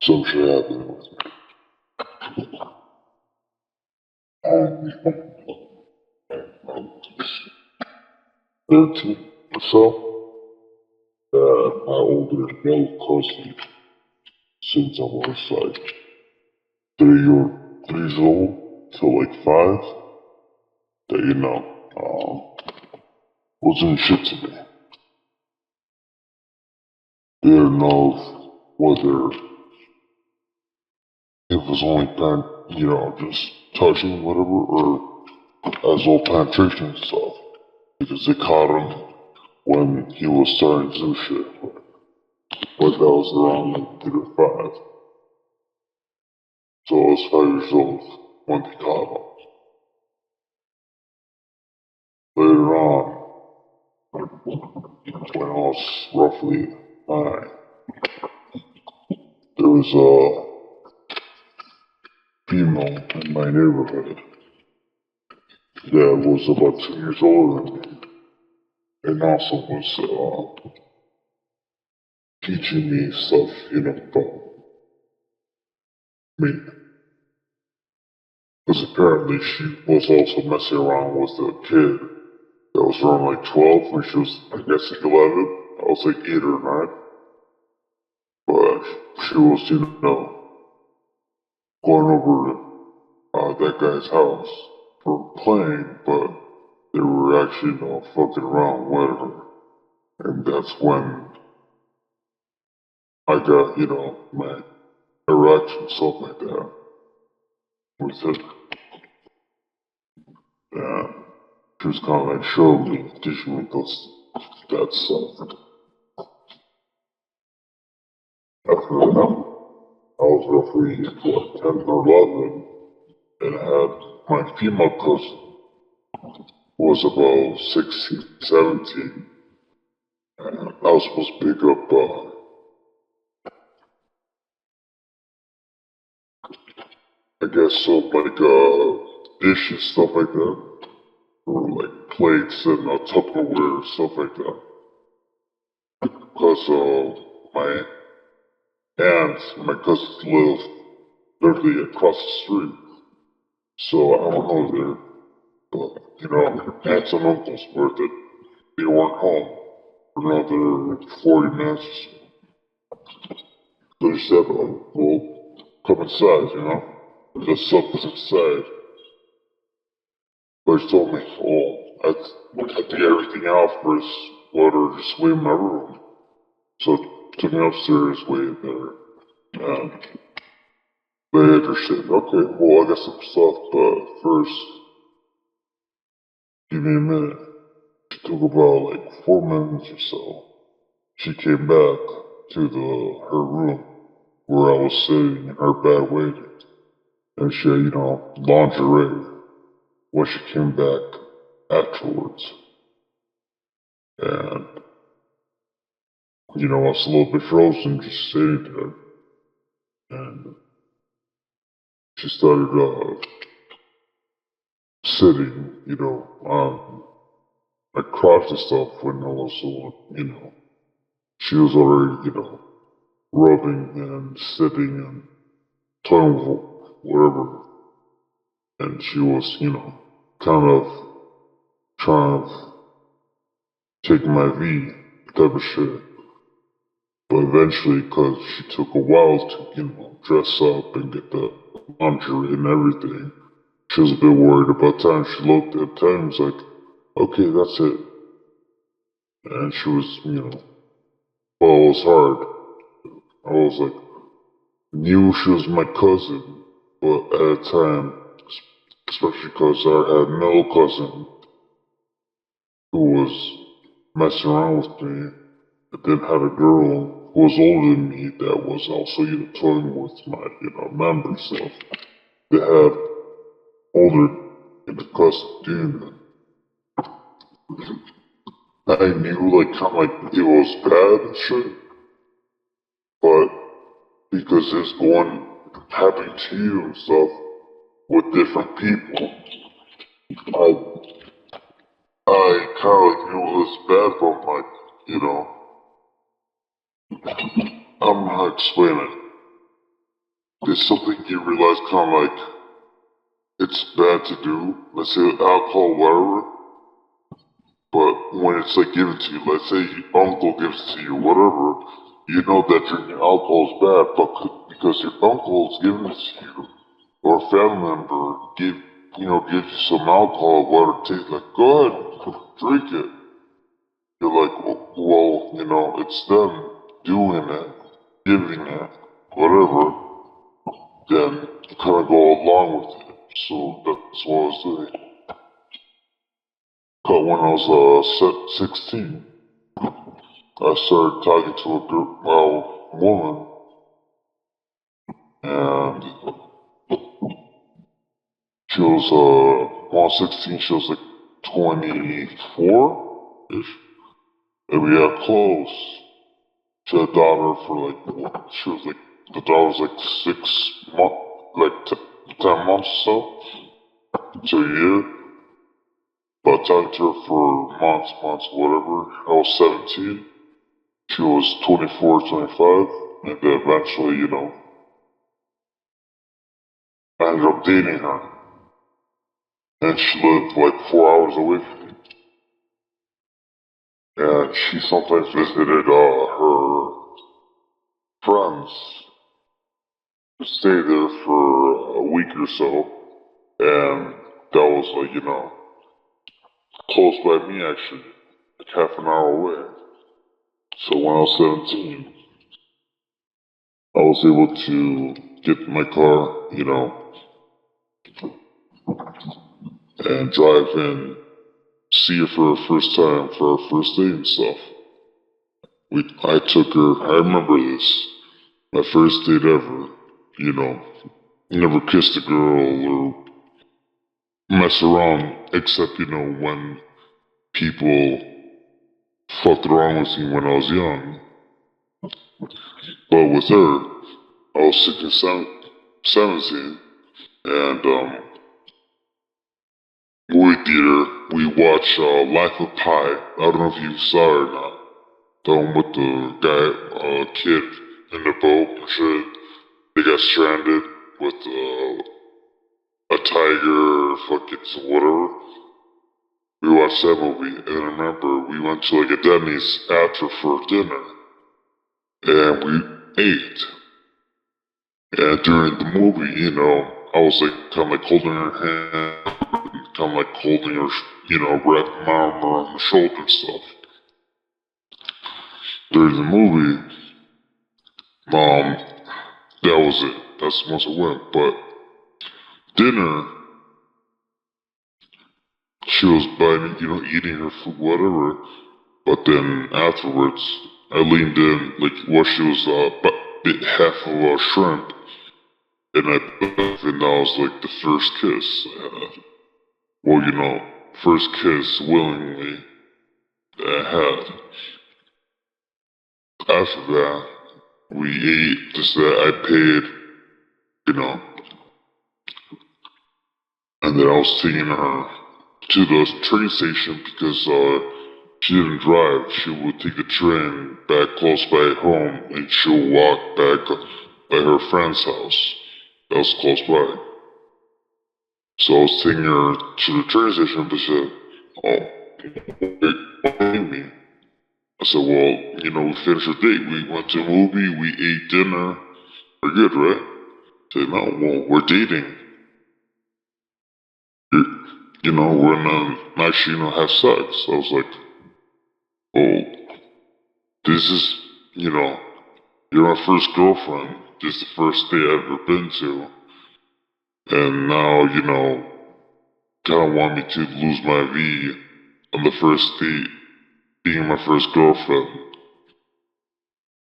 some shit happening with me. I'm 13 or so. My older male cousin, since I was like 3 years old till like 5, that wasn't shit to me. Didn't know whether it was only just touching whatever, or as well penetration and stuff. Because they caught him when he was starting to do shit. But that was around like 3 or 5. So I was 5 years old when they caught him. Later on, when I was roughly 9, there was a female in my neighborhood that was about 2 years older than me, and also was teaching me stuff, about me. Because apparently she was also messing around with a kid that was around like 12 when she was, I guess, like 11. I was like 8 or 9. But she was, going over to that guy's house for playing, but they were actually, fucking around with her. And that's when I got, my erection, stuff like that. With it. And she was kind of like showing me, teaching me that stuff. After that, I was roughly, 10 or 11, and I had my female cousin, who was about 16, 17, and I was supposed to pick up, I guess, dishes, stuff like that, or like plates and Tupperware, stuff like that. Because, my aunt and my cousins live literally across the street. So I went over there, but, aunts and uncles were that they weren't home for another 40 minutes or so. So she said, well, come inside, the stuff is inside. But she told me, well, I had to get everything out first, let her just wait in my room. So took me upstairs, waited there, and they had her shit. Okay, well, I got some stuff, but first, give me a minute. It took about like 4 minutes or so. She came back to her room where I was sitting in her bed waiting. And she had, lingerie when she came back afterwards. And, I was a little bit frozen just sitting there. And she started, sitting, on my crotch and stuff when I was, she was already, rubbing and sitting and toying with whatever. And she was, kind of trying to take my V type of shit. But eventually, because she took a while to, dress up and get the lingerie and everything, she was a bit worried. About time she looked at time, was like, okay, that's it. And she was, well, it was hard. I was like, knew she was my cousin, but at the time, especially because I had a middle cousin who was messing around with me, and then had a girl who was older than me that was also, toying with my, member stuff. They had older cousin doing that. I knew, like, kind of like it was bad and shit, but because it's going happening to you and stuff with different people, I kind of like knew it was bad, but I'm like, I don't know how to explain it. It's something you realize kind of like it's bad to do. Let's say alcohol, whatever. But when it's like given to you, let's say your uncle gives it to you, whatever, you know that drinking alcohol is bad, but because your uncle's giving it to you, or a family member gives you some alcohol, what it tastes like, go ahead, drink it. You're like, well, it's them doing it, giving it, whatever, then you kind of go along with it. So that's what I was doing. But when I was 16, I started talking to a woman, and she was, when I was 16, she was like 24-ish, and we got close. She had a daughter for like, the daughter was like 6 months, like 10 months or so, to a year. But I talked to her for months, whatever. I was 17. She was 24, 25. And then eventually, I ended up dating her. And she lived like 4 hours away from me. And she sometimes visited her friends to stay there for a week or so. And that was like, close by me actually, like half an hour away. So when I was 17, I was able to get in my car, and drive in, see her for her first time, for our first date and stuff. I took her, I remember this, my first date ever, never kissed a girl or mess around, except, when people fucked around with me when I was young. But with her, I was 17, and, movie theater, we watched Life of Pi. I don't know if you saw it or not. The one with the guy, kid in the boat and shit. They got stranded with a tiger, fucking whatever. We watched that movie, and I remember we went to like a Denny's after for dinner, and we ate. And during the movie, I was like kind of like holding her hand, kind of like holding her, wrapping my arm around her shoulder and stuff. During the movie, that was it. That's the most I went. But dinner, she was biting, eating her food, whatever. But then afterwards, I leaned in, like, what she was, bit half of a shrimp. And I bit off, and that was like the first kiss I had. Well, first kiss willingly that I had. After that, we ate, just that I paid, and then I was taking her to the train station because, she didn't drive. She would take the train back close by home and she'll walk back by her friend's house. That was close by. So I was taking her to the train station, but she said, "Oh, wait, me." I said, "Well, we finished the date. We went to a movie, we ate dinner. We're good, right?" She said, "No, well, we're dating. We're gonna actually, have sex." I was like, "Oh, this is, you're my first girlfriend. This is the first date I've ever been to. And now, kind of want me to lose my V on the first date, being my first girlfriend."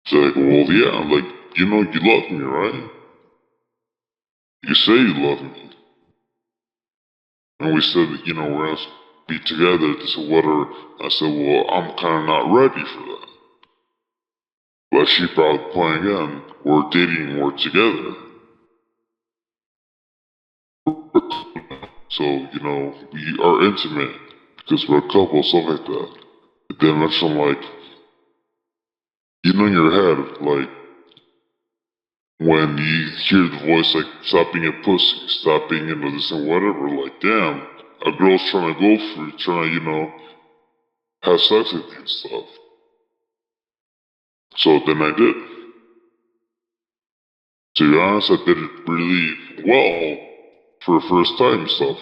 She's like, "Well, yeah, I'm like, you love me, right? You say you love me." And we said, we're gonna be together. They said, "What are..." I said, "Well, I'm kind of not ready for that." But she brought the point again. We're dating, we're together. So, we are intimate because we're a couple, stuff like that. And then eventually I'm like, in your head, like, when you hear the voice like, stop being a pussy, stop being into this and whatever, like, damn, a girl's trying to go for you, trying to, have sex with you and stuff. So then I did. To be honest, I did it really well for the first time and stuff.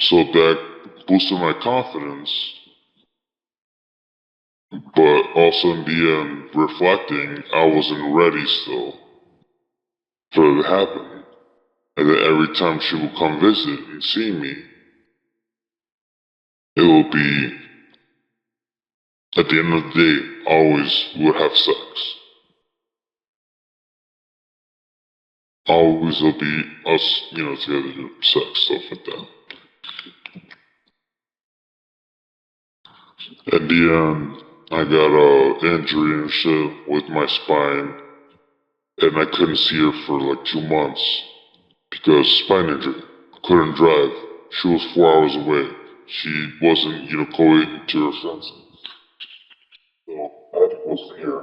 So that boosted my confidence. But also in the end, reflecting, I wasn't ready still for it to happen. And then every time she would come visit and see me, it would be, at the end of the day, always would have sex. Always will be us, together, sex, stuff like that. At the end, I got a injury and shit with my spine, and I couldn't see her for like 2 months because spine injury. Couldn't drive. She was 4 hours away. She wasn't, going to her senses. So I had to go see her.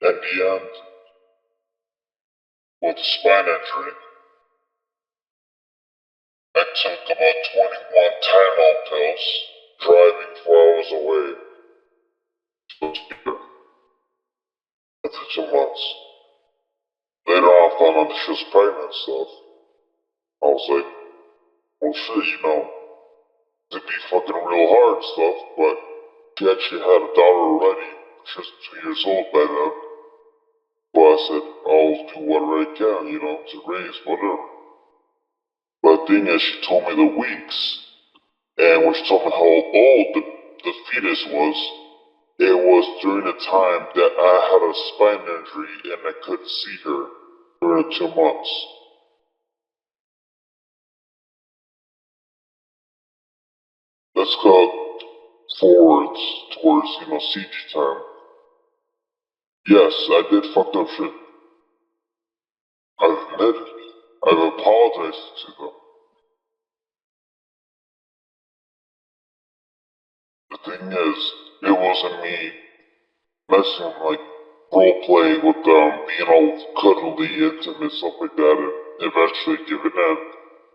At the end, with the spine injury, I took about 21 Tylenol pills, driving 4 hours away to see her. After 2 months. Later on, I found out that she was pregnant and stuff. I was like, oh shit, it'd be fucking real hard and stuff, but she actually had a daughter already. She was 2 years old by then. But I said, I'll do whatever I can, to raise whatever. But the thing is, she told me the weeks. And when she told me how old the fetus was, it was during the time that I had a spine injury and I couldn't see her during the 2 months. Let's go forwards towards, CG time. Yes, I did fucked up shit. I've admitted it. I've apologized to them. The thing is, it wasn't me messing like role playing with them, being all cuddly, intimate, stuff like that, and eventually giving in.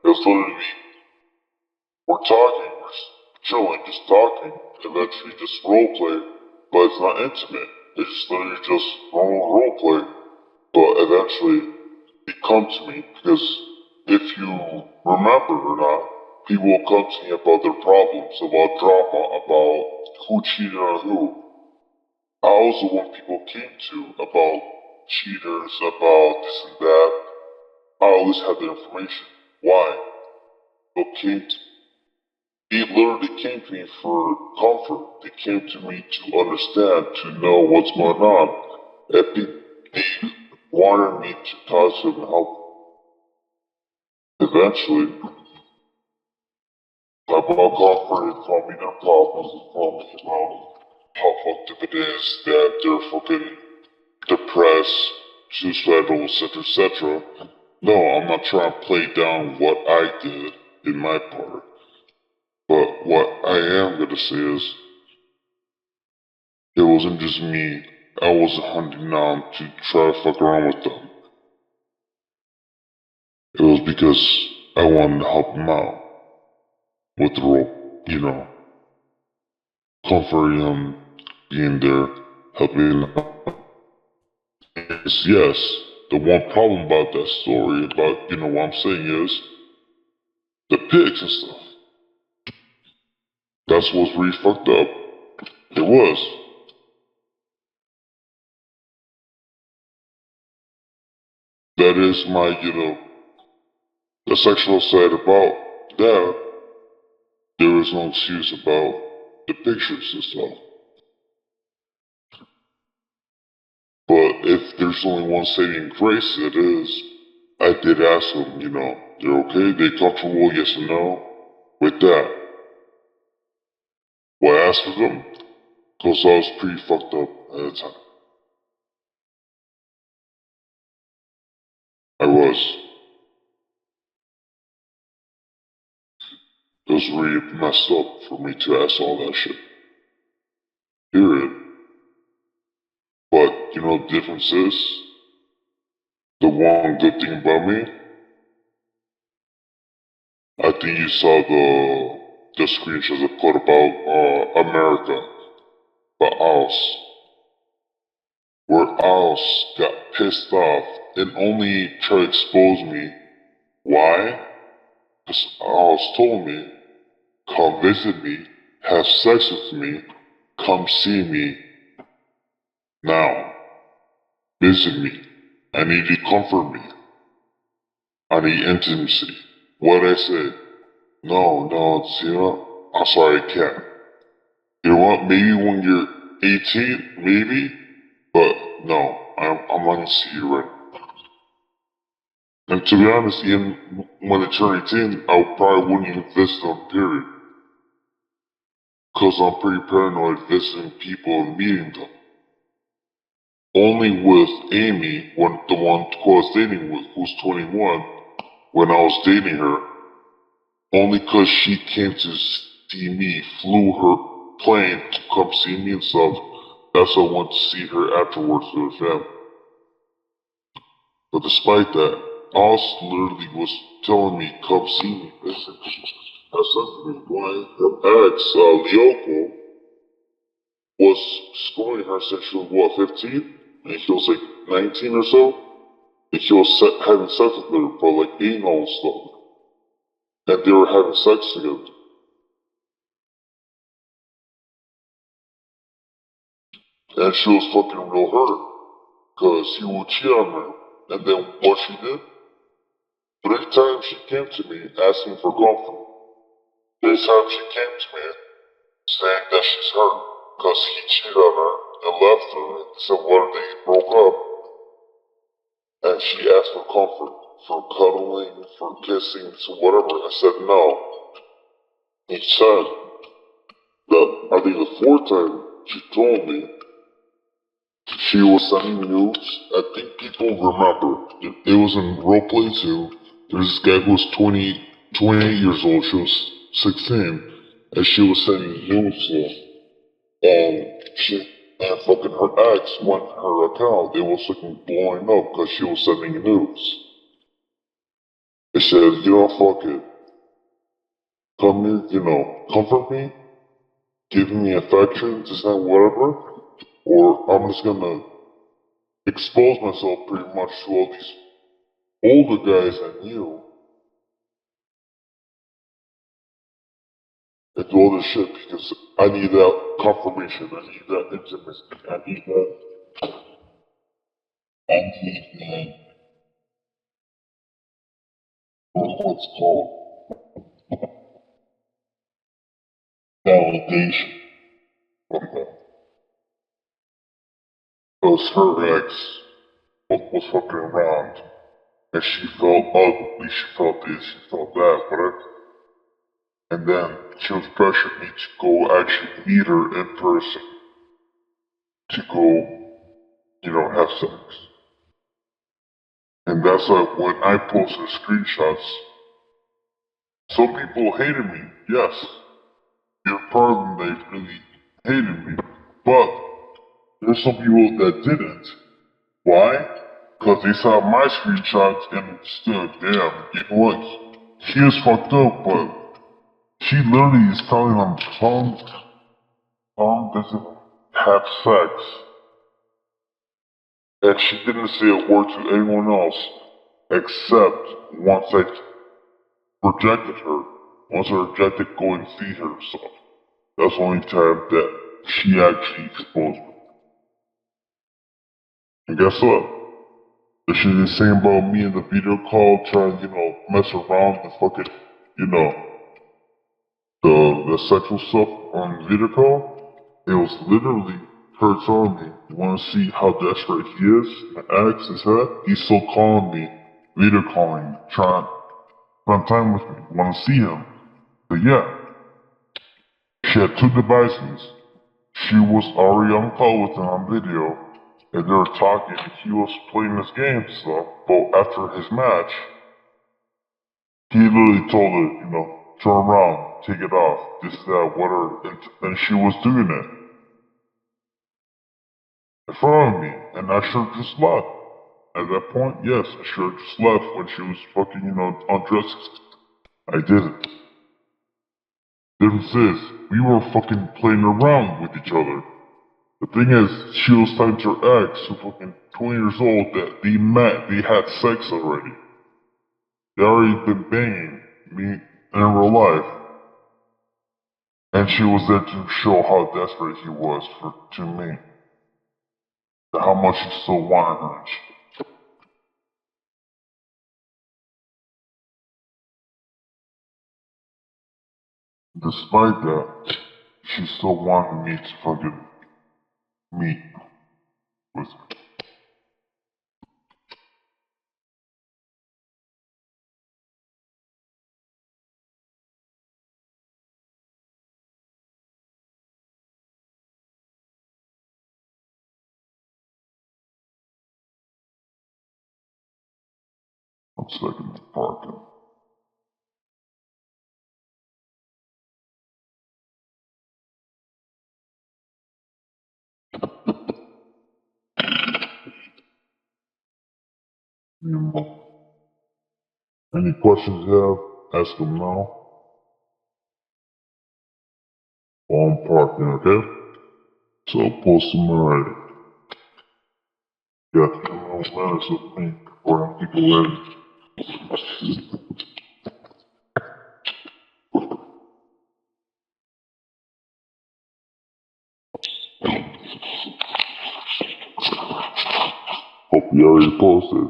It was literally we're talking, we're chilling, just talking, eventually just role play, but it's not intimate. It's just literally just normal role play. But eventually they come to me because if you remember or not, people will come to me about their problems, about drama, about who cheated on who. I was the one people came to about cheaters, about this and that. I always had the information. Why? They literally came to me for comfort. They came to me to understand, to know what's going on. They wanted me to talk to them and help. Eventually, I brought comfort and told me their problems and told me about how fucked up it is that they're fucking depressed, suicidal, etc. No, I'm not trying to play down what I did in my part. But what I am gonna say is, it wasn't just me. I wasn't hunting down to try to fuck around with them. It was because I wanted to help them out with the role, comforting them, being there, helping them. Yes, the one problem about that story, about, what I'm saying is, the pigs and stuff. That's what's really fucked up. It was. That is my, the sexual side about that. There is no excuse about the pictures and stuff. But if there's only one saving grace, it is. I did ask them, they're okay, they comfortable, yes or no, with that. Well, I asked for them, because I was pretty fucked up at the time. I was. It was really messed up for me to ask all that shit. Period. But, the difference is, the one good thing about me, I think you saw the screenshots I put about America, but us, where us got pissed off and only tried to expose me. Why? Because us told me, come visit me, have sex with me, come see me now, visit me. I need you to comfort me. I need intimacy. What I say? No, I'm sorry, I can't. You know what? Maybe when you're 18, maybe, but no, I'm not gonna see you right now. And to be honest, even when I turn 18, I probably wouldn't even visit them, period. Cause I'm pretty paranoid visiting people and meeting them. Only with Amy, the one who I was dating with, who's 21, when I was dating her, only cause she came to see me, flew her plane to come see me and stuff, that's why I went to see her afterwards to her family. But despite that, Oz literally was telling me, come see me, listen. That's something why her ex, Lyoko, was schooling her since she was, what, 15? And she was like 19 or so? And she was having sex with her for like anal and stuff. And they were having sex together. And she was fucking real hurt. Cause he would cheat on her. And then what she did? Every time she came to me asking for comfort. Every time she came to me saying that she's hurt. Cause he cheated on her and left her. And said one day he broke up. And she asked for comfort. For cuddling, for kissing, so whatever. I said no. He said that I think the fourth time she told me she was sending nudes. I think people remember. It was in roleplay too. There's this guy who was 28 years old. She was 16. And she was sending nudes to him. And fucking her ex went to her account. It was fucking blowing up because she was sending nudes. They said, fuck it. Come here, comfort me. Give me affection, this and whatever. Or I'm just gonna expose myself pretty much to all these older guys and you and do all this shit because I need that confirmation, I need that intimacy, I need what's called validation from them. Because her ex was fucking around and she felt ugly, she felt this, she felt that, whatever. And then she was pressuring me to go actually meet her in person. To go, have sex. And that's why when I posted screenshots, some people hated me, yes. You're part of them, they really hated me. But there's some people that didn't. Why? Because they saw my screenshots and stood, damn, you know what? She is fucked up, but she literally is telling them, Tom doesn't have sex. And she didn't say a word to anyone else, except once I rejected her. Once I rejected going to see her stuff. That's the only time that she actually exposed me. And guess what? The shit is saying about me in the video call, trying, mess around the fucking, the sexual stuff on video call. It was literally her telling me, you wanna see how desperate he is? My ex is her. He's still calling me, video calling me, trying to spend time with me, wanna see him. But yeah, she had two devices. She was already on call with him on video, and they were talking, and he was playing this game and stuff. But after his match, he literally told her, turn around, take it off, this, that, whatever, and she was doing it. in front of me, and I should have just left. At that point, yes, I should have just left when she was fucking, undressing. I didn't. Difference is, we were fucking playing around with each other. The thing is, she was talking to her ex, who fucking 20 years old, that they met, they had sex already. They already been banging me in real life. And she was there to show how desperate he was to me. How much he still wanted her and shit. Despite that, she still wanted me to fucking meet with her. One second, parking. Any questions you have, ask them now. While I'm parking, okay? So I'll post them already. Got 10 more minutes with me before I people in. Hope you already posted.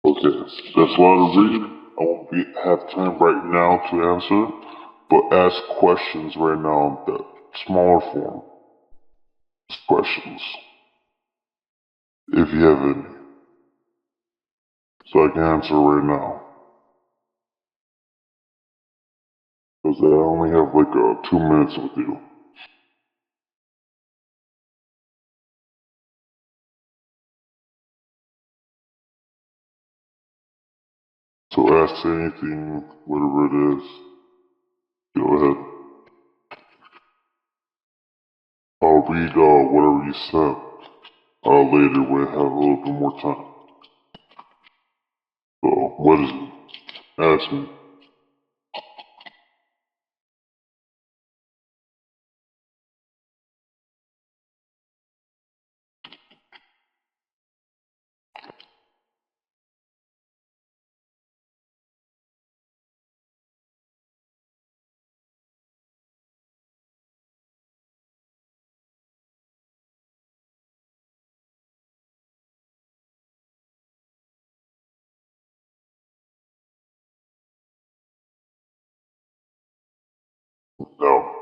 Okay, that's a lot of reading. I won't have time right now to answer, but ask questions right now in the smaller form. Questions, if you have any, so I can answer right now. Because I only have like 2 minutes with you. So ask anything, whatever it is. Go ahead. I'll read whatever you sent later when I have a little bit more time. So, what is it? Ask me. No.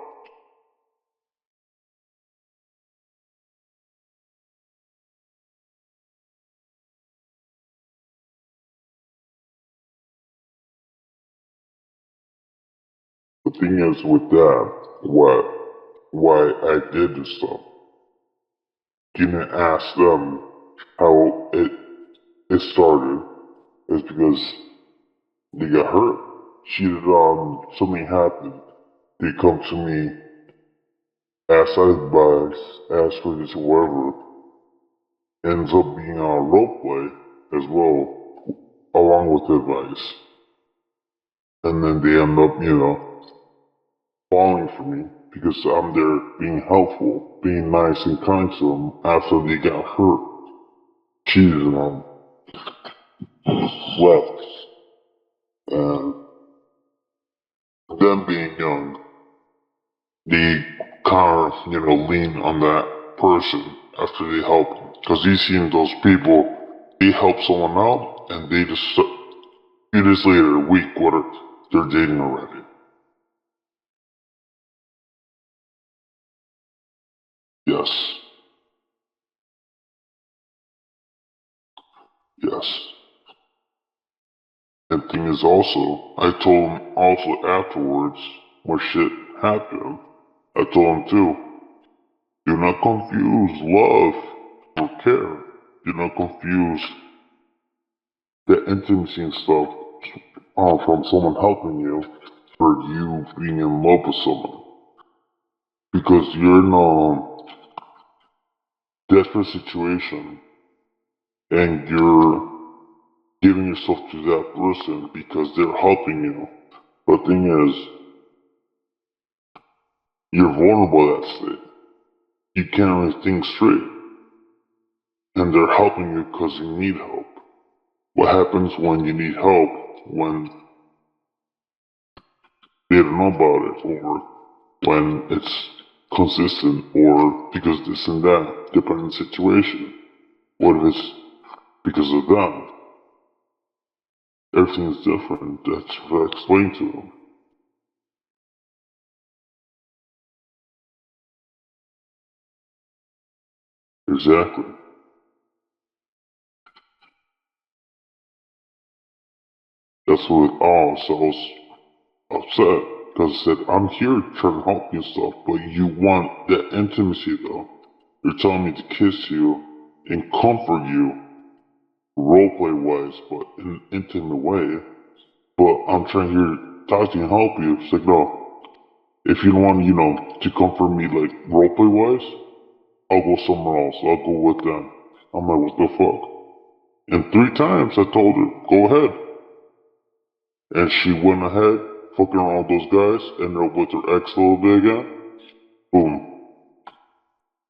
The thing is with that, why I did this stuff. Didn't ask them how it started is because they got hurt, cheated on, something happened. They come to me, ask advice, ask for this, whatever. Ends up being a role play as well, along with advice. And then they end up, falling for me because I'm there being helpful, being nice and kind to them after they got hurt, cheated on, left. And them being young, they kind of, lean on that person after they help them. Because you seen those people, they help someone out, and they just, few days later, a week, whatever, they're dating already. Yes. Yes. And thing is also, I told him also afterwards, when shit happened, I told him too, do not confuse love or care. Do not confuse the intimacy and stuff from someone helping you for you being in love with someone. Because you're in a desperate situation and you're giving yourself to that person because they're helping you. But the thing is, you're vulnerable at that state. You can't really think straight. And they're helping you because you need help. What happens when you need help when they don't know about it, or when it's consistent, or because this and that, depending on the situation? What if it's because of them? Everything's different. That's what I explained to them. Exactly. That's what, oh, so I was upset because I said, I'm here trying to help you and stuff, but you want that intimacy though. You're telling me to kiss you and comfort you, roleplay wise, but in an intimate way. But I'm trying here to talk to you and help you. It's like, no, if you don't want, to comfort me like roleplay wise, I'll go somewhere else. I'll go with them. I'm like, what the fuck? And 3 times I told her, go ahead. And she went ahead, fucking around those guys, ended up with her ex a little bit again. Boom.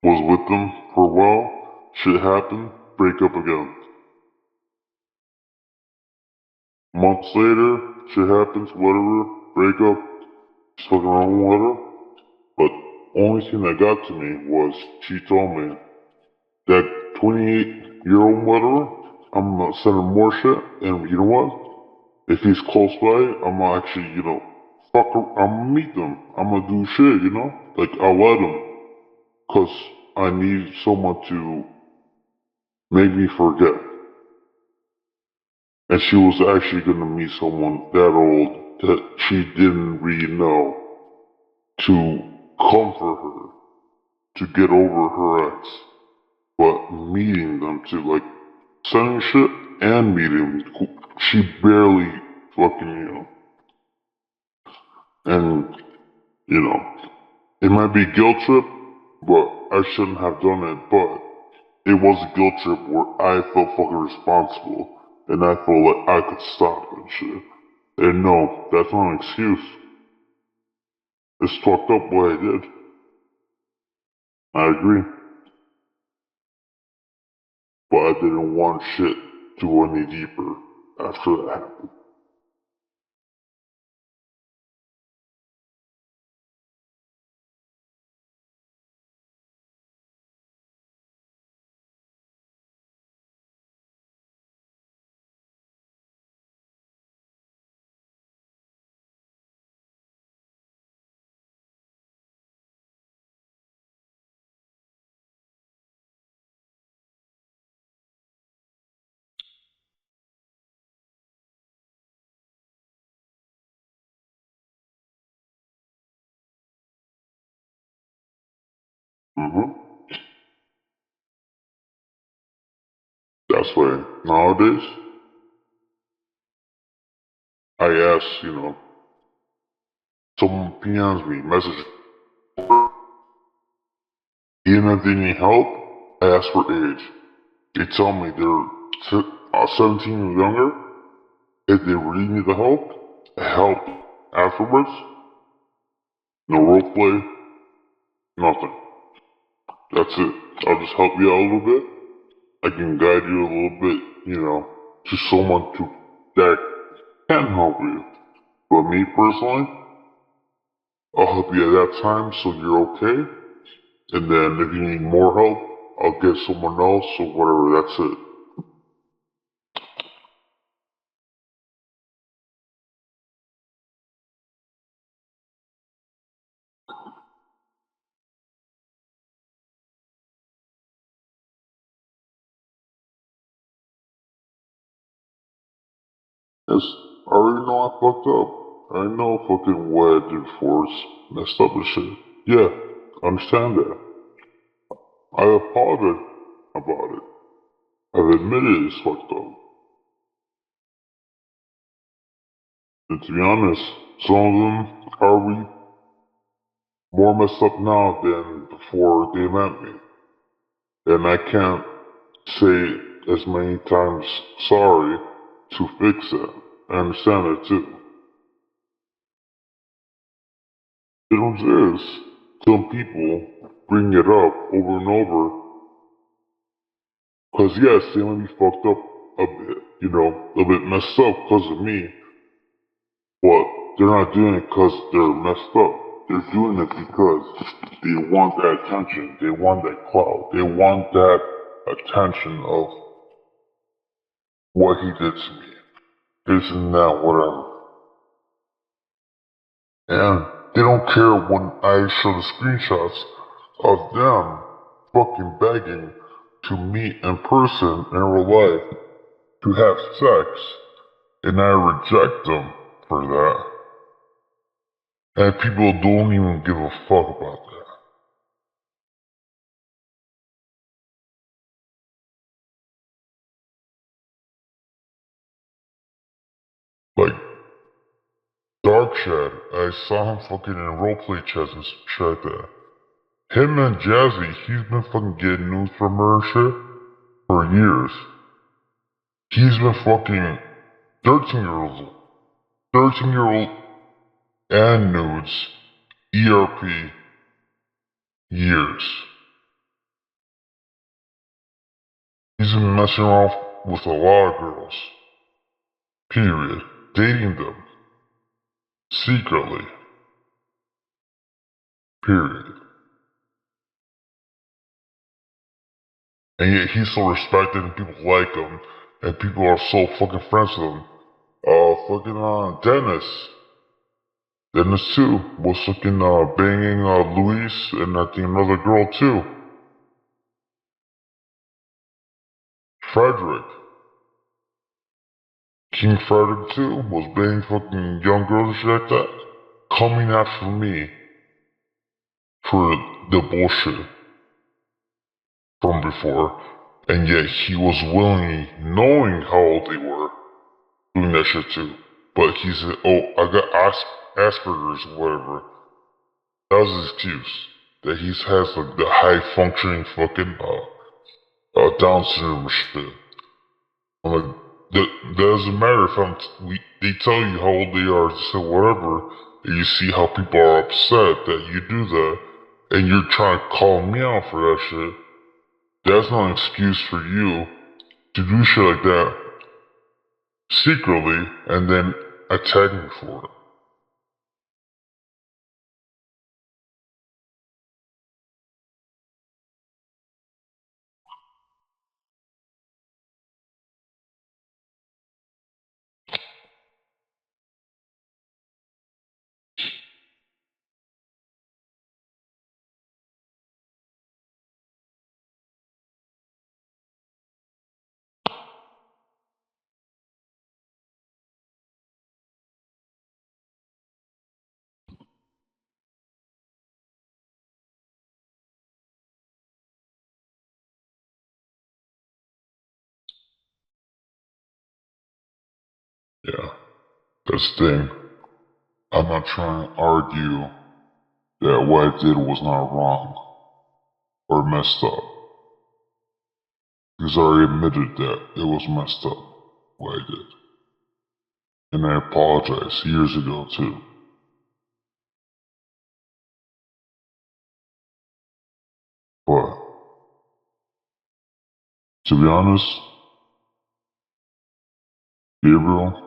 Was with them for a while. Shit happened. Break up again. Months later, shit happens, whatever. Break up. Just fucking around with her. But only thing that got to me was she told me that 28-year-old whatever, I'm gonna send him more shit. And you know what? If he's close by, I'm gonna actually, fuck, I'm gonna meet them. I'm gonna do shit, Like, I'll let him. Cause I need someone to make me forget. And she was actually gonna meet someone that old that she didn't really know to comfort her, to get over her ex. But meeting them to, like, sending shit and meeting, she barely fucking, And, you know, it might be guilt trip, but I shouldn't have done it, but it was a guilt trip where I felt fucking responsible, and I felt like I could stop and shit. And no, that's not an excuse. It's fucked up what I did. I agree. But I didn't want shit to go any deeper after that happened. Mm-hmm. That's why nowadays, I ask, someone PMs me, message, even if they need help, I ask for age. They tell me they're 17 or younger. If they really need the help afterwards, no role play, nothing. That's it. I'll just help you out a little bit. I can guide you a little bit, to someone that can help you. But me personally, I'll help you at that time so you're okay. And then if you need more help, I'll get someone else or whatever. That's it. Yes, I already know I fucked up. I know fucking what I did before is messed up and shit. Yeah, I understand that. I apologize about it. I've admitted it's fucked up. And to be honest, some of them are probably more messed up now than before they met me. And I can't say as many times sorry to fix it. I understand that too. It is, some people bring it up over and over because yes, they may be fucked up a bit, a bit messed up because of me, but they're not doing it because they're messed up. They're doing it because they want that attention. They want that clout. They want that attention of what he did to me. This and that, whatever. And they don't care when I show the screenshots of them fucking begging to meet in person in real life to have sex, and I reject them for that. And people don't even give a fuck about that. Like, Dark Shed, I saw him fucking in roleplay chats and shit like that. Him and Jazzy, he's been fucking getting news from her and shit for years. He's been fucking 13-year-old, 13-year-old and nudes, ERP, years. He's been messing around with a lot of girls. Period. Dating them. Secretly. Period. And yet he's so respected and people like him. And people are so fucking friends with him. Dennis. Dennis too was fucking banging Luis and I think another girl too. Frederick. King Frederick too was banging fucking young girls and shit like that. Coming after me for the bullshit from before. And yet he was willingly, knowing how old they were, doing that shit too. But he said, oh, I got Asperger's or whatever. That was his excuse. That he has like the high functioning fucking Down syndrome shit. I'm like, that doesn't matter if they tell you how old they are, just say whatever, and you see how people are upset that you do that, and you're trying to call me out for that shit. That's not an excuse for you to do shit like that secretly and then attack me for it. Yeah, that's the thing. I'm not trying to argue that what I did was not wrong or messed up. Because I already admitted that it was messed up, what I did. And I apologized years ago too. But, to be honest, Gabriel,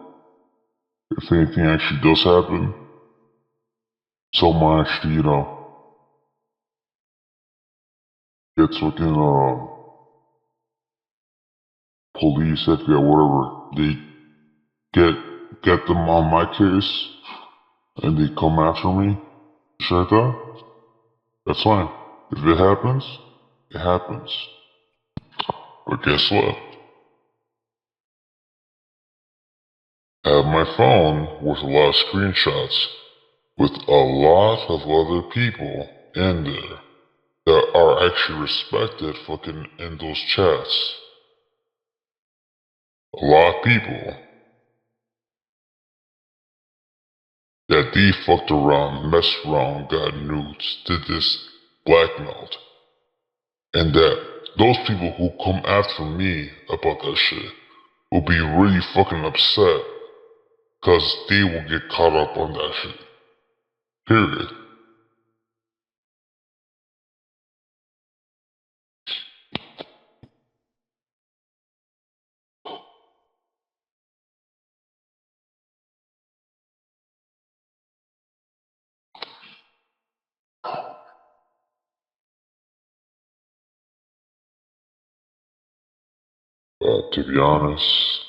if anything actually does happen, someone actually, gets fucking, police, FBI, whatever, they get them on my case, and they come after me, shit like that, that's fine. If it happens, it happens. But guess what? I have my phone with a lot of screenshots with a lot of other people in there that are actually respected fucking in those chats. A lot of people. that they fucked around, messed around, got nudes, did this blackmailed. And that those people who come after me about that shit will be really fucking upset because they will get caught up on that shit. Period. To be honest,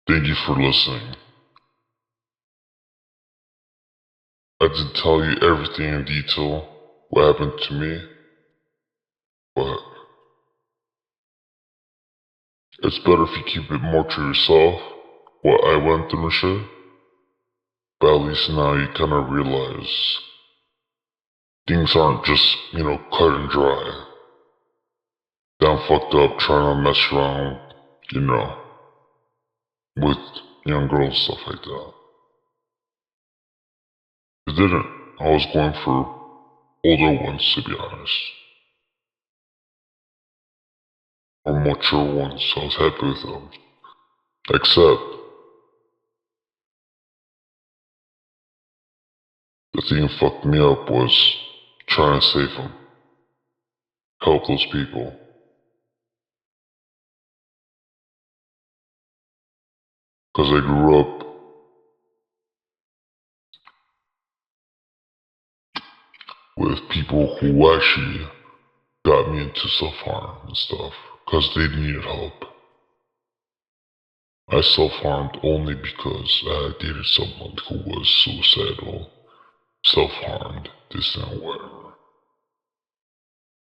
thank you for listening. I did tell you everything in detail, what happened to me, but it's better if you keep it more to yourself, what I went through and shit. But at least now you kind of realize things aren't just, cut and dry. Down fucked up trying to mess around, you know, with young girls, stuff like that. It didn't. I was going for older ones, to be honest. Or mature ones, so I was happy with them. Except, the thing that fucked me up was trying to save them. Help those people. Because I grew up with people who actually got me into self-harm and stuff. Because they needed help. I self-harmed only because I dated someone who was suicidal, self-harmed, this and whatever.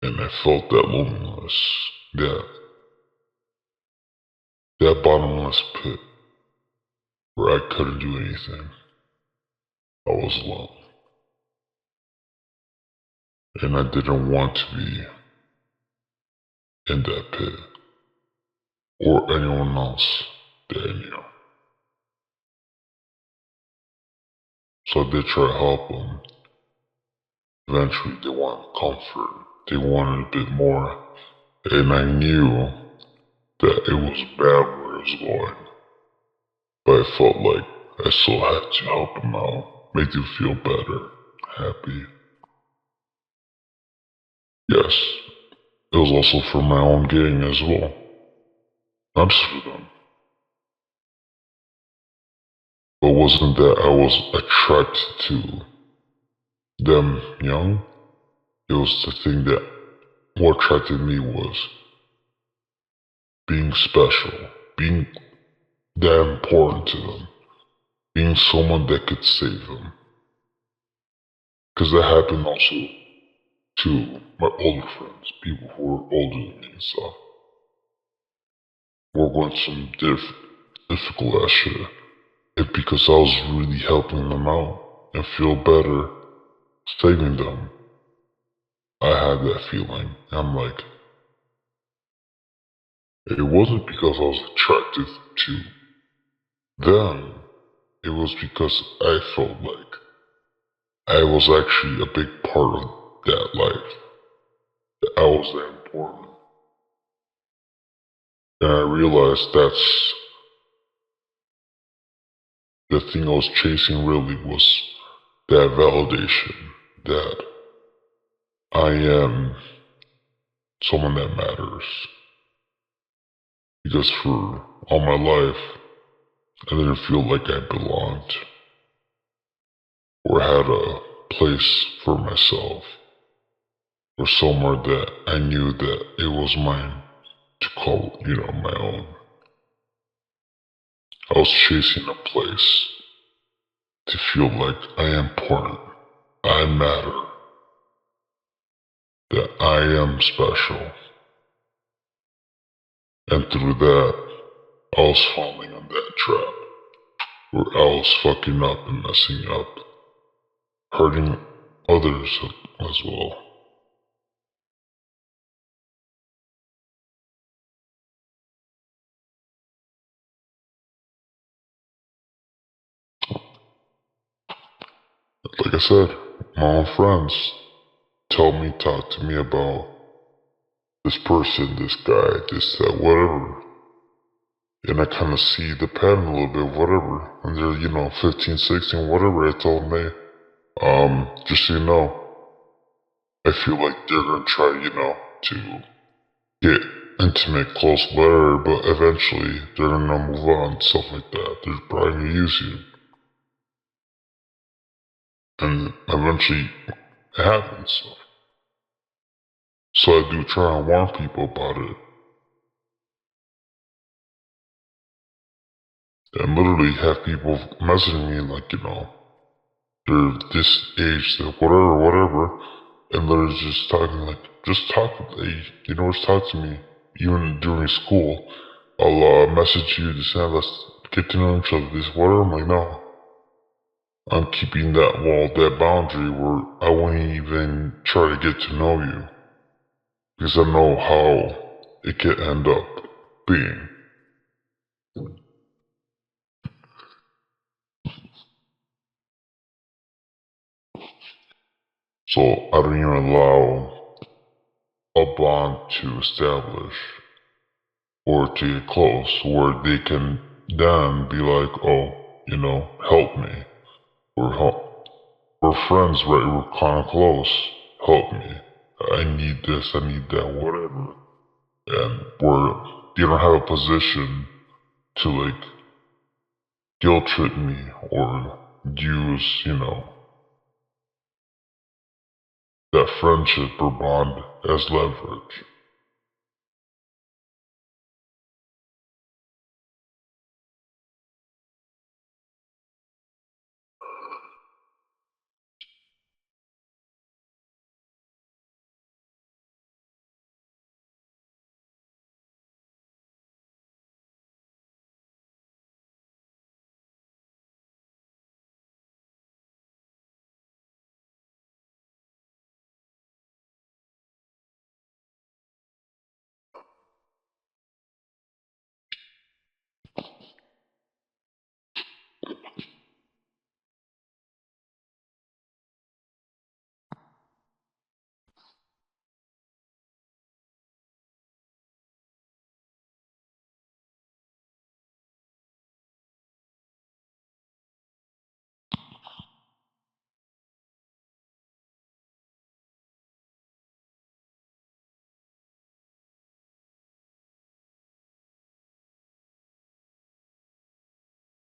And I felt that loneliness, that bottomless pit where I couldn't do anything. I was alone. And I didn't want to be in that pit. Or anyone else that I knew. So I did try to help them. Eventually they wanted comfort. They wanted a bit more. And I knew that it was bad where it was going. But I felt like I still had to help them out. Make them feel better. Happy. Yes. It was also for my own gain as well. Not just for them. But it wasn't that I was attracted to them young. It was the thing that what attracted me was being special, being that important to them, being someone that could save them. Because that happened also to my older friends, people who were older than me and stuff. Were going some difficult ass shit. It's because I was really helping them out and feel better saving them. I had that feeling. I'm like, it wasn't because I was attracted to them. It was because I felt like I was actually a big part of that life. That I was that important. And I realized that's the thing I was chasing really was that validation that I am someone that matters. Because for all my life, I didn't feel like I belonged or had a place for myself or somewhere that I knew that it was mine to call, my own. I was chasing a place to feel like I am important, I matter, that I am special. And through that, I was falling in that trap where I was fucking up and messing up, hurting others as well. Like I said, my own friends talk to me about this person, this guy, this, that, whatever. And I kind of see the pattern a little bit, whatever. And they're, 15, 16, whatever. I told them, hey, just so you know, I feel like they're gonna try, to get intimate, close, whatever, but eventually they're gonna move on, stuff like that. They're probably gonna use you. And eventually it happens. So I do try and warn people about it. And literally have people messaging me like, they're this age, they're whatever, whatever. And they're just talking like, just talk, hey, just talk to me. Even during school, I'll message you, this and that, let's get to know each other, this, whatever. I'm like, no. I'm keeping that wall, that boundary where I won't even try to get to know you. Because I know how it could end up being. So I don't even allow a bond to establish or to get close where they can then be like, oh, help me. We're help. We're friends, right? We're kind of close. Help me. I need this. I need that. Whatever. And where they don't have a position to like guilt trip me or use, that friendship or bond as leverage.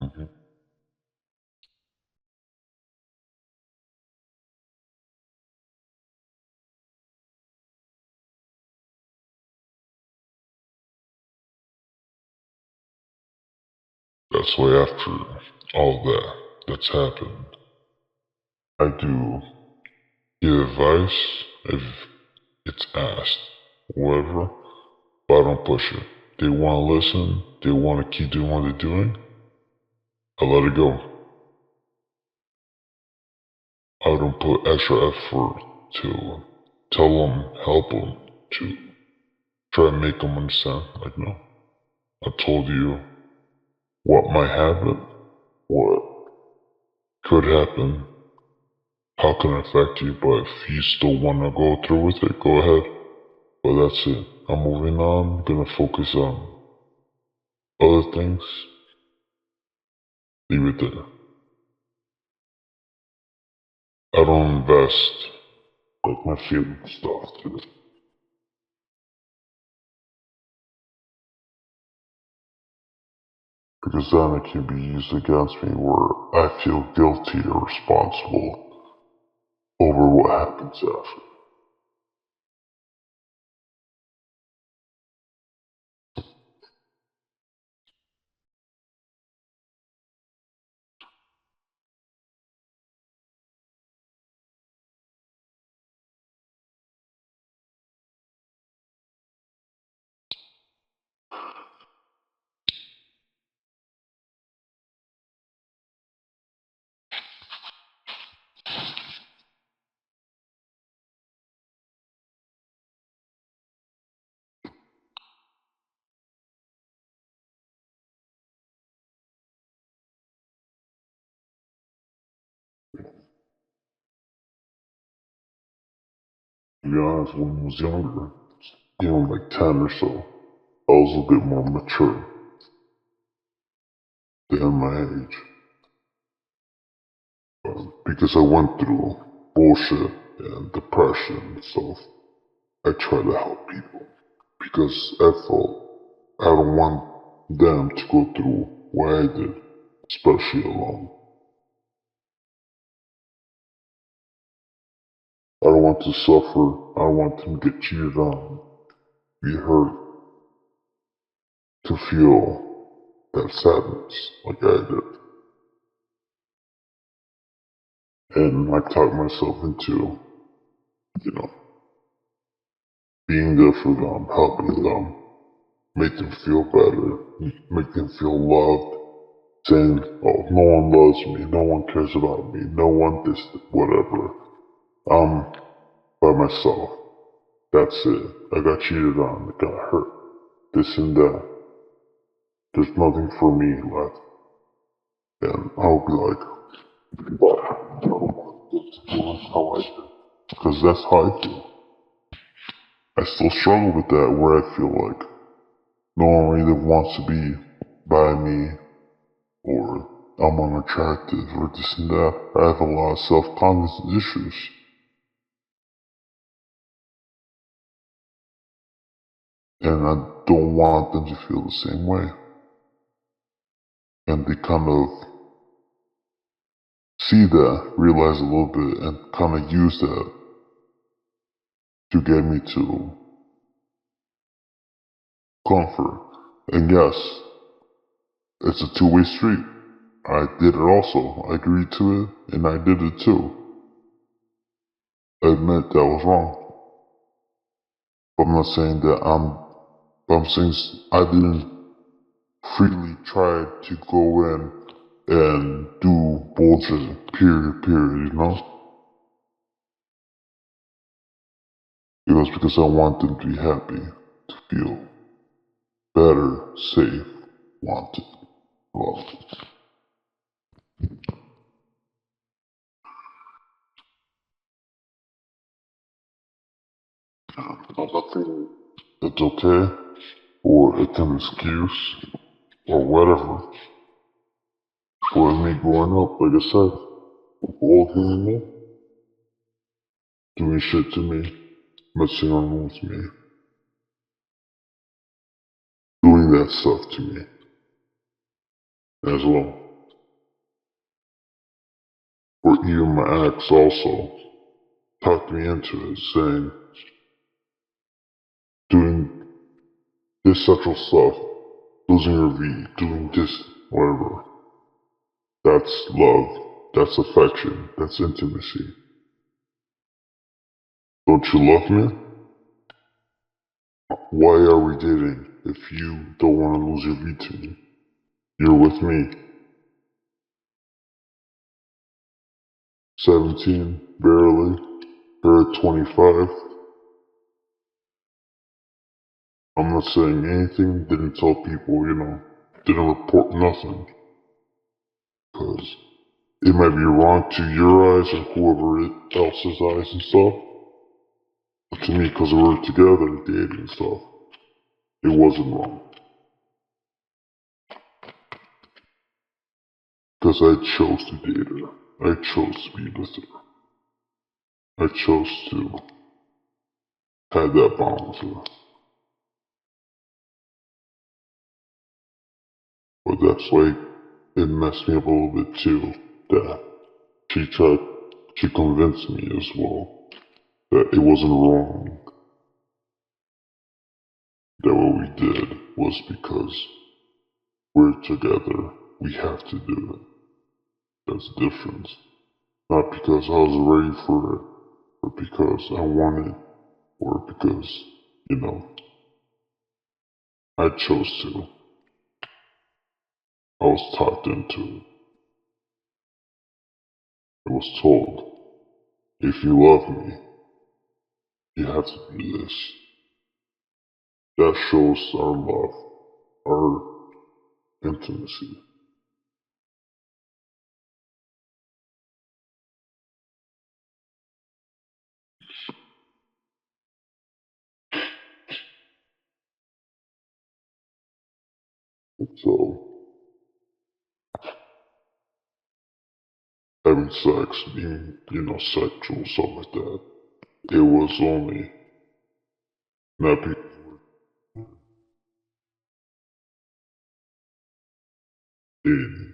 Mhm. That's why after all that's happened, I do give advice if it's asked, whatever, but I don't push it. They want to listen, they want to keep doing what they're doing, I let it go. I don't put extra effort to tell them, help them, to try and make them understand. Like, no, I told you what might happen, what could happen, how can it affect you, but if you still want to go through with it, go ahead. But that's it. I'm moving on, gonna focus on other things, leave it there. I don't invest like my feeling stuff to it. Because then it can be used against me where I feel guilty or responsible over what happens after. be honest, when I was younger, like 10 or so, I was a bit more mature than my age. Because I went through bullshit and depression and stuff, I try to help people. Because I thought I don't want them to go through what I did, especially alone. I don't want to suffer. I don't want them to get cheated on, be hurt, to feel that sadness like I did. And I talked myself into, you know, being there for them, helping them, make them feel better, make them feel loved, saying, oh, no one loves me, no one cares about me, no one this, whatever. I'm by myself. That's it. I got cheated on, I got hurt, this and that. There's nothing for me left. And I'll be like, but I don't want this to feel like how I feel. Because that's how I feel. I still struggle with that where I feel like no one really wants to be by me, or I'm unattractive, or this and that. I have a lot of self-confidence issues. And I don't want them to feel the same way. And they kind of see that, realize a little bit, and kind of use that to get me to comfort. And yes, it's a two-way street. I did it also. I agreed to it, and I did it too. I admit that was wrong. But I'm not saying that I'm saying I didn't freely try to go in and do bullshit, period, you know? It was because I want them to be happy, to feel better, safe, wanted, loved. Nothing that's okay, or it's an excuse, or whatever. For me growing up, like I said, old me, doing shit to me, messing around with me, doing that stuff to me as well. Or even my ex also talked me into it, saying, doing this sexual stuff, losing your V, doing this, whatever. That's love, that's affection, that's intimacy. Don't you love me? Why are we dating if you don't want to lose your V to me? You're with me. 17, barely. You're at 25. I'm not saying anything, didn't tell people, didn't report nothing. Because it might be wrong to your eyes or whoever else's eyes and stuff. But to me, because we were together dating and stuff, it wasn't wrong. Because I chose to date her. I chose to be with her. I chose to have that bond with her. But that's why it messed me up a little bit too. That she convinced me as well that it wasn't wrong. That what we did was because we're together. We have to do it. That's the difference. Not because I was ready for it, or because I wanted, or because, you know, I chose to. I was talked into it. I was told, if you love me, you have to do this. That shows our love, our intimacy. So, having sex, being, sexual, stuff like that, it was only that people did.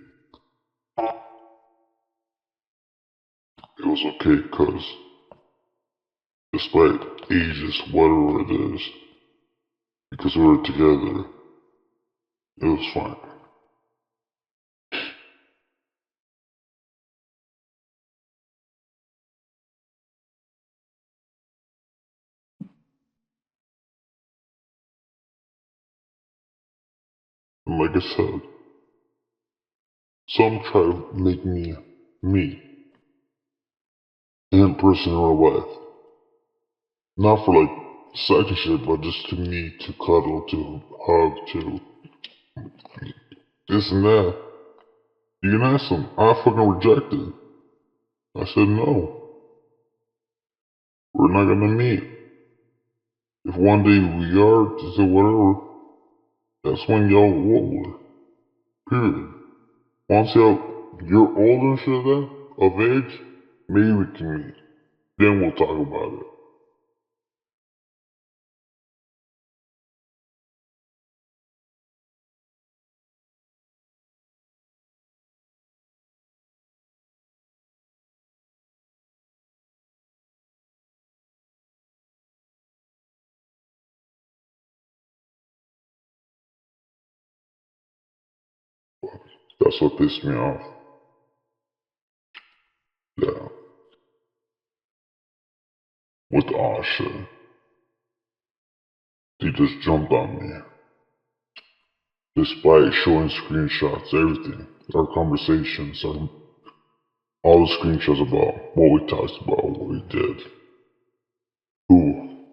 It was okay because despite ages, whatever it is, because we were together, it was fine. And like I said, some try to make me, in person in real life. Not for like sex and shit, but just to me, to cuddle, to hug, to this and that. You can ask them. I fucking rejected. I said no. We're not gonna meet. If one day we are, just say whatever, that's when y'all will. Period. Once you're older and shit then, of age, maybe we can meet. Then we'll talk about it. That's what pissed me off. Yeah. With the aw shit. He just jumped on me. Despite showing screenshots, everything. Our conversations, all the screenshots about what we talked about, what we did. Who?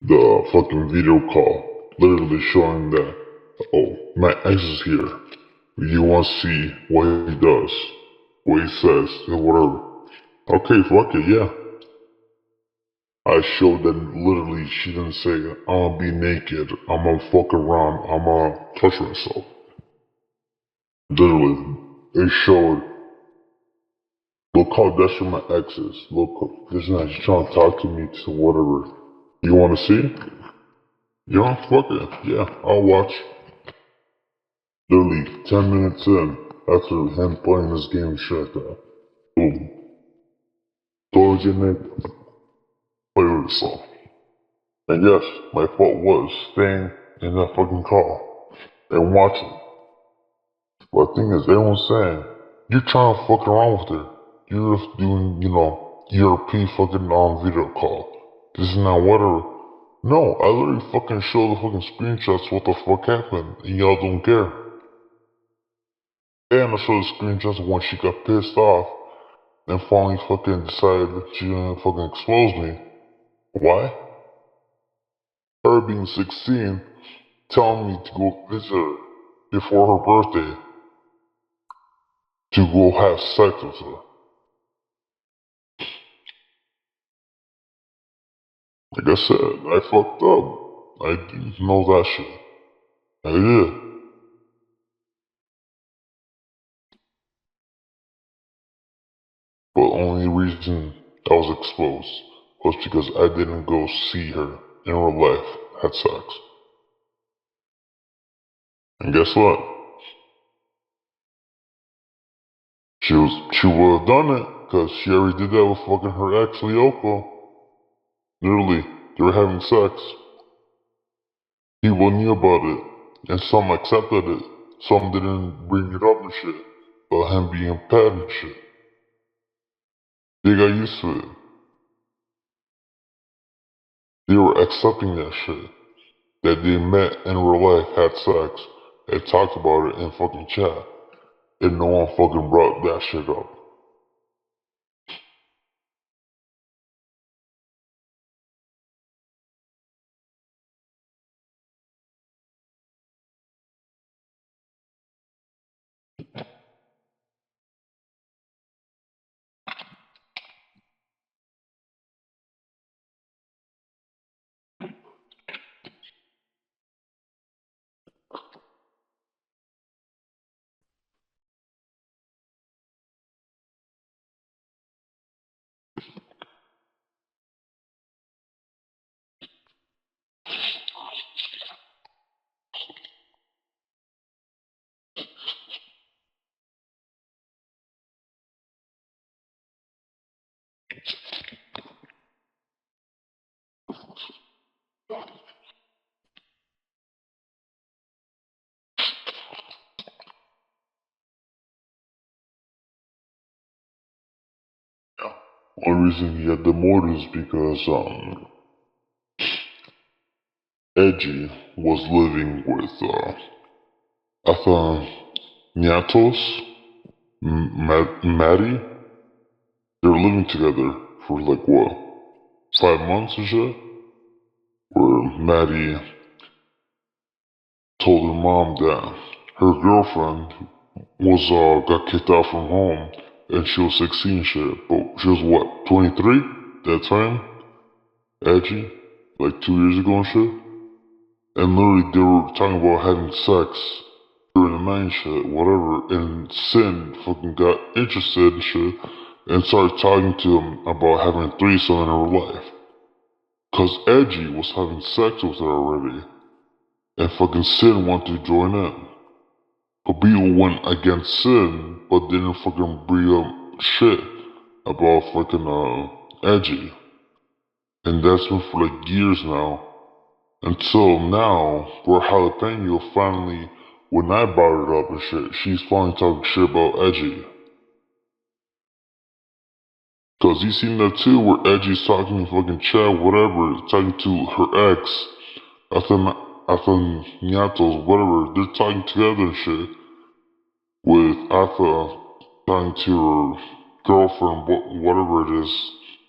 The fucking video call. Literally showing that, oh, my ex is here. You want to see what he does, what he says, and whatever. Okay, fuck it, yeah. I showed that literally she didn't say, I'm gonna be naked, I'm gonna fuck around, I'm gonna touch myself. Literally, it showed, look how desperate my ex is. Look, this is she's trying to talk to me to whatever. You wanna see? Yeah, fuck it, yeah, I'll watch. Literally, 10 minutes in, after him playing this game and shit like that. Boom. Go get naked, play with yourself. And yes, my fault was staying in that fucking car and watching. But the thing is, everyone's saying, you're trying to fuck around with her. You're just doing, ERP fucking on video call. This is not whatever. No, I literally fucking show the fucking screenshots what the fuck happened, and y'all don't care. And I show the screenshots when she got pissed off and finally fucking decided that she didn't fucking expose me. Why? Her being 16, telling me to go visit her before her birthday to go have sex with her. Like I said, I fucked up. I didn't know that shit. I did. But only reason I was exposed was because I didn't go see her in real life had sex. And guess what? She would have done it because she already did that with fucking her ex Lyoko. Literally, they were having sex. People knew about it, and some accepted it. Some didn't bring it up and shit. About him being bad and shit. They got used to it. They were accepting that shit. That they met in real life, had sex, and talked about it in fucking chat. And no one fucking brought that shit up. Only reason he had the motive is because Edgy was living with Athanatos, Maddie. They were living together for like what, 5 months and shit. Where Maddie told her mom that her girlfriend was got kicked out from home and she was 16 and shit. But she was what, 23 that time? Edgy, like 2 years ago and shit. And literally they were talking about having sex during the night and shit, whatever. And Sin fucking got interested and shit and started talking to him about having a threesome in her life. Cause Edgy was having sex with her already. And fucking Sin wanted to join in. But people went against Sin, but didn't fucking bring up shit about fucking Edgy. And that's been for like years now. Until now, where Jalapeno finally, when I brought it up and shit, she's finally talking shit about Edgy. Cause you seen that too, where Edgy's talking to fucking Chad, whatever, talking to her ex, Athanatos, whatever, they're talking together and shit. With Atha talking to her girlfriend, whatever it is,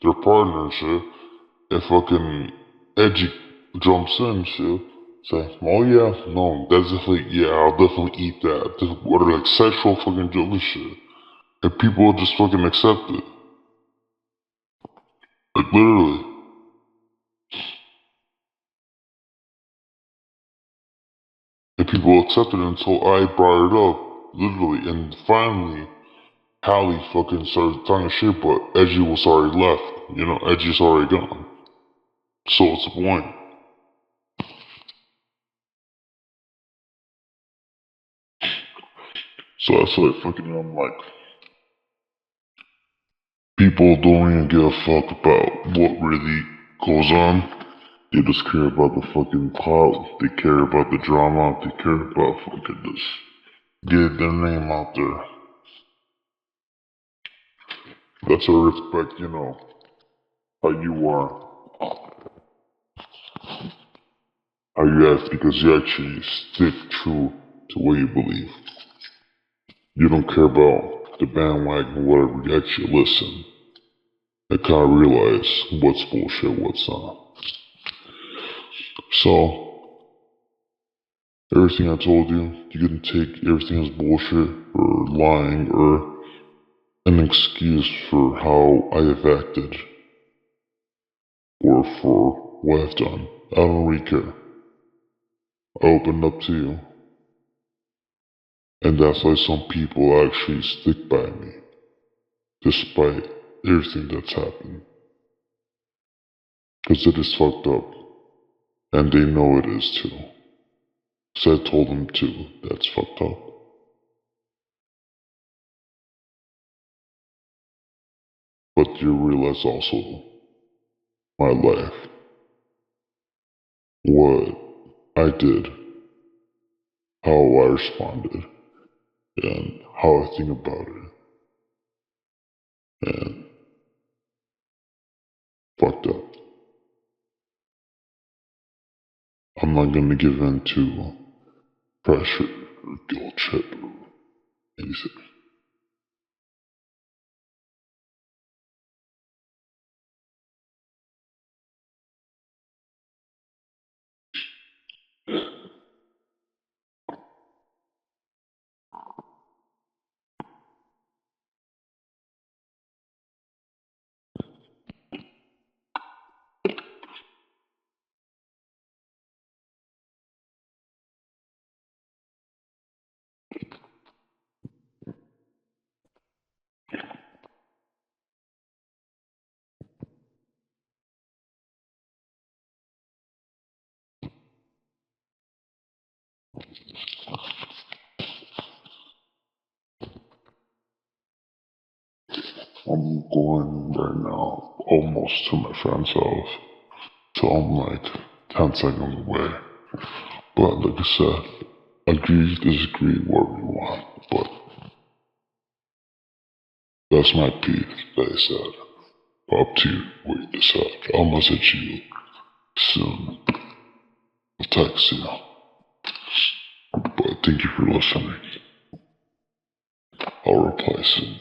their partner and shit, and fucking Edgy jumps in and shit, saying, oh yeah, no, that's definitely, yeah, I'll definitely eat that. What are like sexual fucking joke and shit. And people just fucking accept it. Like literally. And people accepted it until I brought it up, literally, and finally, Hallie fucking started talking shit, but Edgy was already left. You know, Edgy's already gone. So what's the point? So that's like fucking, I'm like, people don't even give a fuck about what really goes on. They just care about the fucking clout. They care about the drama. They care about fucking just get their name out there. That's a respect, you know, how you are, how you act, because you actually stick true to what you believe. You don't care about the bandwagon, whatever. You actually listen and kind of realize what's bullshit, what's not. So, everything I told you, you can take everything as bullshit or lying or an excuse for how I have acted or for what I've done. I don't really care. I opened up to you. And that's why some people actually stick by me, despite everything that's happened. Because it is fucked up. And they know it is too. So I told them too, that's fucked up. But you realize also my life, what I did, how I responded, and how I think about it. And fucked up. I'm not gonna give in to pressure or guilt trip or anything. I'm going right now almost to my friend's house. So I'm like 10 seconds away. But like I said, agree, disagree, whatever you want. But that's my piece that I said. Up to what you decide. I'll message you soon. I'll text you. But thank you for listening. I'll reply soon.